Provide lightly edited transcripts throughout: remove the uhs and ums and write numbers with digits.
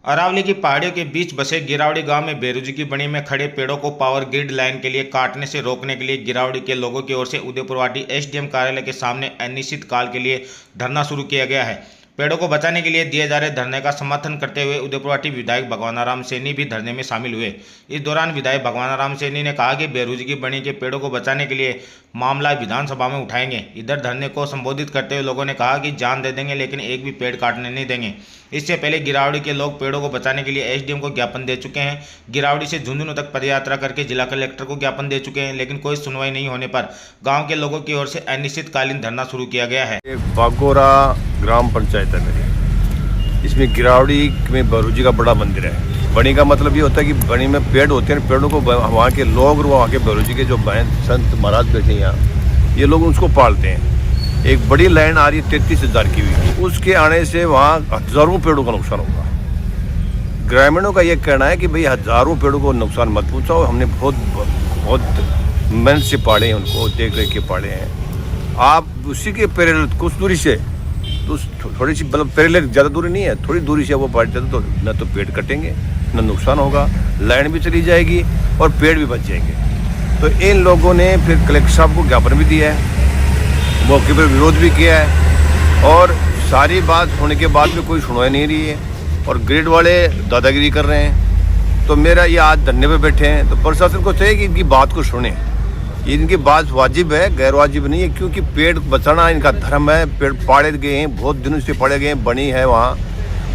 अरावली की पहाड़ियों के बीच बसे गिरावड़ी गांव में बेरुजी की बनी में खड़े पेड़ों को पावर ग्रिड लाइन के लिए काटने से रोकने के लिए गिरावड़ी के लोगों की ओर से उदयपुरवाटी एसडीएम कार्यालय के सामने अनिश्चित काल के लिए धरना शुरू किया गया है। पेड़ों को बचाने के लिए दिए जा रहे धरने का समर्थन करते हुए उदयपुरवाटी विधायक भगवानाराम सैनी भी धरने में शामिल हुए। इस दौरान विधायक भगवानाराम सैनी ने कहा कि बेरुजी की बनी के पेड़ों को बचाने के लिए मामला विधानसभा में उठाएंगे। इधर धरने को संबोधित करते हुए लोगों ने कहा कि जान दे देंगे लेकिन एक भी पेड़ काटने नहीं देंगे। इससे पहले गिरावड़ी के लोग पेड़ों को बचाने के लिए एसडीएम को ज्ञापन दे चुके हैं। गिरावड़ी से झुंझुनू तक पदयात्रा करके जिला कलेक्टर को ज्ञापन दे चुके हैं, लेकिन कोई सुनवाई नहीं होने पर गांव के लोगों की ओर से अनिश्चितकालीन धरना शुरू किया गया है। बागोरा ग्राम पंचायत है मेरी, इसमें गिरावड़ी में बेरुजी का बड़ा मंदिर है। बनी का मतलब ये होता है कि बनी में पेड़ होते हैं, पेड़ों को वहाँ के लोग और वहाँ के बेरुजी के जो संत महाराज बैठे हैं यहाँ, ये लोग उसको पालते हैं। एक बड़ी लाइन आ रही है 33,000 की हुई, उसके आने से वहाँ हजारों पेड़ों का नुकसान होगा। ग्रामीणों का ये कहना है कि भाई हजारों पेड़ों को नुकसान मत पहुँचाओ, हमने बहुत मेहनत से पाले हैं, उनको देख रेख के पाले हैं। आप उसी के पैरेलल कुछ दूरी से तो थोड़ी सी मतलब पैरेलल ज़्यादा दूरी नहीं है, थोड़ी दूरी से वो पाट जाते तो न तो पेड़ कटेंगे न नुकसान होगा, लाइन भी चली जाएगी और पेड़ भी बच जाएंगे। तो इन लोगों ने फिर कलेक्टर साहब को ज्ञापन भी दिया है, मौके पर विरोध भी किया है और सारी बात होने के बाद भी कोई सुनवाई नहीं रही है और ग्रिड वाले दादागिरी कर रहे हैं। तो मेरा ये आज धरने पे बैठे हैं, तो प्रशासन को चाहिए कि इनकी बात को सुने। ये इनकी बात वाजिब है, गैर वाजिब नहीं है, क्योंकि पेड़ बचाना इनका धर्म है। पेड़ पाड़े गए हैं, बहुत दिनों से पाड़े गए हैं, बनी है वहाँ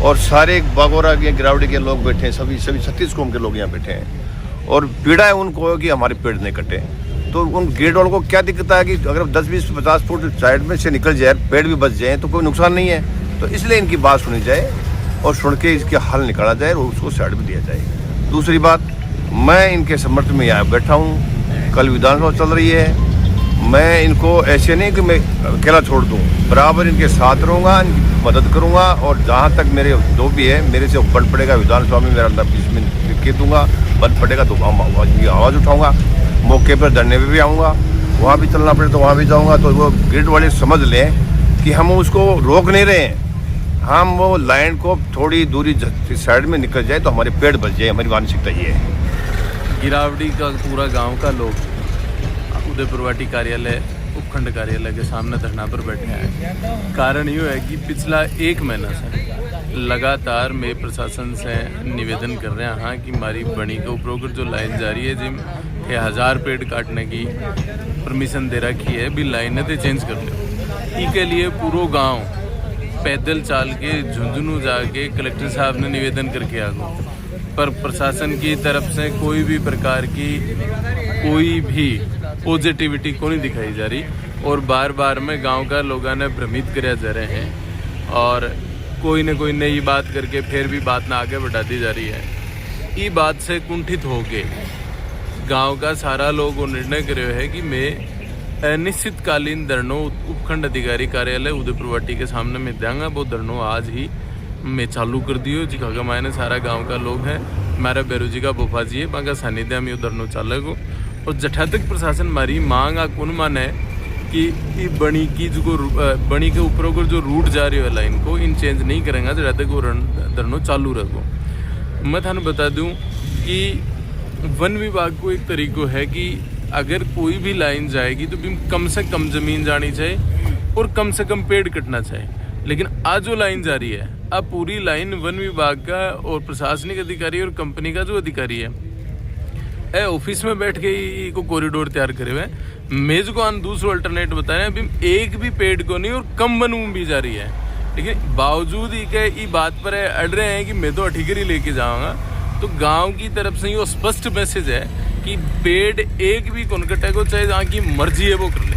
और सारे बागोरा के गिरावड़ी के लोग बैठे हैं, सभी 36 कौम के लोग यहाँ बैठे हैं और पीड़ा है उनको कि हमारे पेड़ नहीं कटे। तो उन ग्रिड वालों को क्या दिक्कत है कि अगर 10, 20, 50 फुट साइड में से निकल जाए, पेड़ भी बच जाए तो कोई नुकसान नहीं है। तो इसलिए इनकी बात सुनी जाए और सुन के इसके हल निकाला जाए और उसको साइड में दिया जाए। दूसरी बात, मैं इनके समर्थन में यहाँ बैठा हूँ। कल विधानसभा चल रही है, मैं इनको ऐसे नहीं कि मैं अकेला छोड़ दूँ, बराबर इनके साथ रहूँगा, इनकी मदद करूँगा और जहाँ तक मेरे जो भी है मेरे से बन पड़ेगा विधानसभा में मेरा बीच में लिख दूँगा, बन पड़ेगा तो आवाज़ उठाऊँगा। मौके पर धरने पे भी आऊँगा, वहाँ भी चलना पड़े तो वहाँ भी जाऊँगा। तो वो ग्रिड वाले समझ लें कि हम उसको रोक नहीं रहे हैं, हम वो लाइन को थोड़ी दूरी साइड में निकल जाए तो हमारे पेड़ बच जाए। हमारी मानसिकता ये है। गिरावड़ी का पूरा गांव का लोग उदयपुरवाटी कार्यालय उपखंड कार्यालय के सामने धरना पर बैठे हैं। कारण ये है कि पिछला 1 महीना से लगातार मैं प्रशासन से निवेदन कर रहे हैं कि हमारी बनी के ऊपर जो लाइन जारी है जिम 1000 पेड़ काटने की परमिशन दे रखी है, भी लाइनें तो चेंज कर लो। इसके लिए पूरा गांव पैदल चाल के झुंझुनू जाके कलेक्टर साहब ने निवेदन करके आ गए, पर प्रशासन की तरफ से कोई भी प्रकार की कोई भी पॉजिटिविटी को नहीं दिखाई जा रही और बार बार में गांव का लोगों ने भ्रमित कराया जा रहे हैं और कोई न कोई नई बात करके फिर भी बात ना आगे बढ़ा दी जा रही है। ये बात से कुंठित होके गांव का सारा लोग निर्णय करे है कि मैं अनिश्चितकालीन धरनों उपखंड अधिकारी कार्यालय उदयपुरवाटी के सामने में देंगा। वो धरनों आज ही मैं चालू कर दियो जिका का मायने सारा गांव का लोग है, हमारा बेरुजी का बुफा जी है, वहाँ सानिध्य में धरनों चालेगो और जठा तक प्रशासन हमारी मांग कौन माने कि बनी की जो बनी के ऊपर को जो रूट जा रही है लाइन को इन चेंज नहीं करेंगे जब तक वो धरनों चालू रखो। मैं थाने बता दूं कि वन विभाग को एक तरीका है कि अगर कोई भी लाइन जाएगी तो कम से कम जमीन जानी चाहिए और कम से कम पेड़ कटना चाहिए, लेकिन आज जो लाइन जा रही है अब पूरी लाइन वन विभाग का और प्रशासनिक अधिकारी और कंपनी का जो अधिकारी है ऑफिस में बैठ के ही को कॉरिडोर तैयार करे हुए मेज को दूसरा अल्टरनेट बता रहे हैं। अभी एक भी पेड़ को नहीं और कम वन भी जा रही है, लेकिन बावजूद ही के बात पर अड़ रहे हैं कि मैं तो अठीगरी लेके जाऊंगा। तो गांव की तरफ से ये स्पष्ट मैसेज है कि पेड़ एक भी कौन कटेगा, चाहे जहाँ की मर्जी है वो कर ले।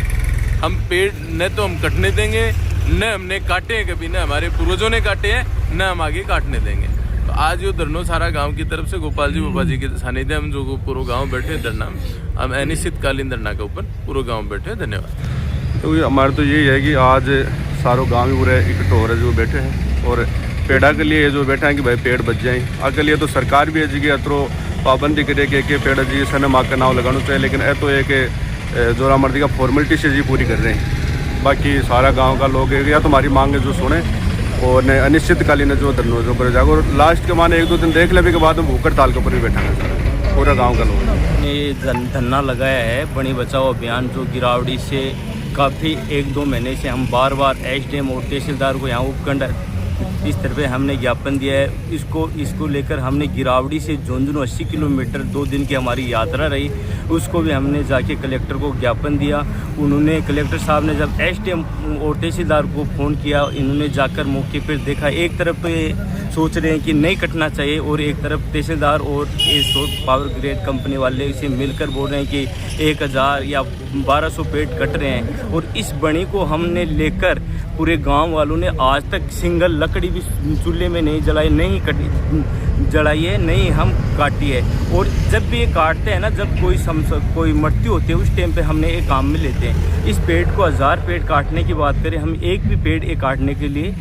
हम पेड़ न तो हम कटने देंगे, न हमने काटे हैं कभी, न हमारे पूर्वजों ने काटे हैं, न हम आगे काटने देंगे। तो आज ये धरनों सारा गांव की तरफ से गोपाल जी बाबा जी के सानिध्य हम जो पूरा गांव बैठे धरना में, हम अनिश्चितकालीन धरना के ऊपर पूरा गांव बैठे। धन्यवाद। तो हमारा तो यही है कि आज सारों गाँव पूरे इकट्ठे हो रहे जो बैठे हैं और पेड़ा के लिए जो बैठा है कि भाई पेड़ बच जाएँ। आगे लिए तो सरकार भी है जी अतरो पाबंदी करे कि पेड़ जी सन माँ का नाव लगाना चाहिए, लेकिन यह तो एक जोरा मर्दी का फॉर्मेलिटी से जी पूरी कर रहे हैं। बाकी सारा गांव का लोग है या तुम्हारी मांग है जो सुने और ने अनिश्चितकालीन जो धरना जो पर जाएगा और लास्ट के माने 1-2 दिन देख लेने के बाद हम भूख हड़ताल के ऊपर भी बैठा है पूरा गांव का लोग। ये धरना लगाया है बनी बचाओ अभियान जो गिरावड़ी से काफ़ी 1-2 महीने से हम बार बार एसडीएम और तहसीलदार को यहाँ उपखंड इस तरह पे हमने ज्ञापन दिया है। इसको लेकर हमने गिरावड़ी से झुंझुनू 80 किलोमीटर 2 दिन की हमारी यात्रा रही, उसको भी हमने जाके कलेक्टर को ज्ञापन दिया। उन्होंने कलेक्टर साहब ने जब एसडीएम और तहसीलदार को फ़ोन किया, इन्होंने जाकर मौके पर देखा, एक तरफ तो ये सोच रहे हैं कि नहीं कटना चाहिए और एक तरफ तहसीलदार और ये पावर ग्रेड कंपनी वाले इसे मिलकर बोल रहे हैं कि 1000 या 1200 पेड़ कट रहे हैं। और इस बनी को हमने लेकर पूरे गांव वालों ने आज तक सिंगल लकड़ी भी चूल्हे में नहीं जलाई, नहीं जलाई है, नहीं हम काटी है। और जब भी ये काटते हैं ना, जब कोई मृत्यु होती है उस टाइम पे हमने एक काम में लेते हैं। इस पेड़ को 1000 पेड़ काटने की बात करें, हम एक भी पेड़ ये काटने के लिए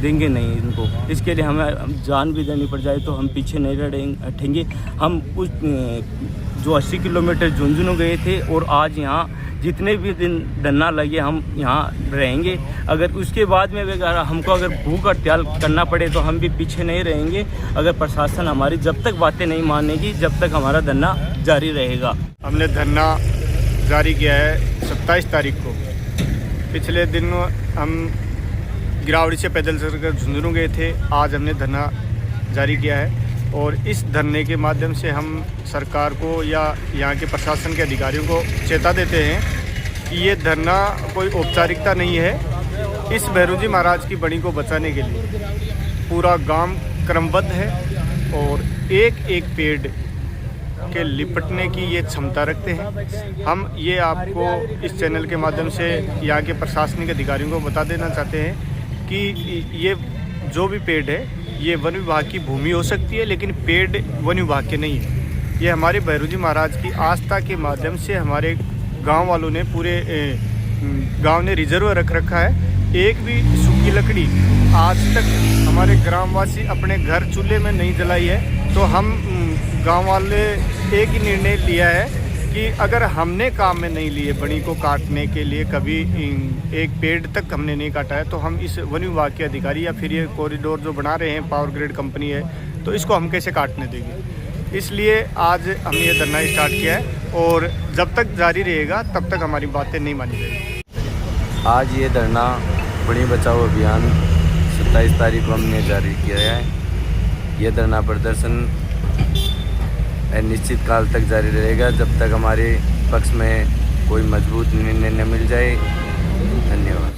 देंगे नहीं इनको। इसके लिए हमें जान भी देनी पड़ जाए तो हम पीछे नहीं हटेंगे। हम उस जो 80 किलोमीटर झुंझुनू गए थे और आज यहाँ जितने भी दिन धरना लगे हम यहाँ रहेंगे। अगर उसके बाद में हमको अगर भूख हड़ताल करना पड़े तो हम भी पीछे नहीं रहेंगे। अगर प्रशासन हमारी जब तक बातें नहीं मानेगी तब तक हमारा धरना जारी रहेगा। हमने धरना जारी किया है 27 तारीख को। पिछले दिन हम गिरावड़ी से पैदल चलकर झुंझुनू गए थे, आज हमने धरना जारी किया है। और इस धरने के माध्यम से हम सरकार को या यहाँ के प्रशासन के अधिकारियों को चेता देते हैं कि ये धरना कोई औपचारिकता नहीं है। इस भैरूजी महाराज की बनी को बचाने के लिए पूरा गांव क्रमबद्ध है और एक एक पेड़ के लिपटने की ये क्षमता रखते हैं। हम ये आपको इस चैनल के माध्यम से यहाँ के प्रशासनिक अधिकारियों को बता देना चाहते हैं कि ये जो भी पेड़ है ये वन विभाग की भूमि हो सकती है, लेकिन पेड़ वन विभाग के नहीं है। ये हमारे भैरूजी महाराज की आस्था के माध्यम से हमारे गांव वालों ने पूरे गांव ने रिजर्व रख रखा है। एक भी सूखी लकड़ी आज तक हमारे ग्रामवासी अपने घर चूल्हे में नहीं जलाई है। तो हम गांव वाले एक ही निर्णय लिया है कि अगर हमने काम में नहीं लिए बनी को काटने के लिए, कभी एक पेड़ तक हमने नहीं काटा है, तो हम इस वन विभाग के अधिकारी या फिर ये कॉरिडोर जो बना रहे हैं पावर ग्रिड कंपनी है, तो इसको हम कैसे काटने देंगे। इसलिए आज हमने ये धरना स्टार्ट किया है और जब तक जारी रहेगा तब तक हमारी बातें नहीं मानी जाएगी। आज ये धरना बनी बचाओ अभियान 27 तारीख को हमने जारी किया है। ये धरना प्रदर्शन निश्चित काल तक जारी रहेगा जब तक हमारे पक्ष में कोई मजबूत निर्णय न मिल जाए। धन्यवाद।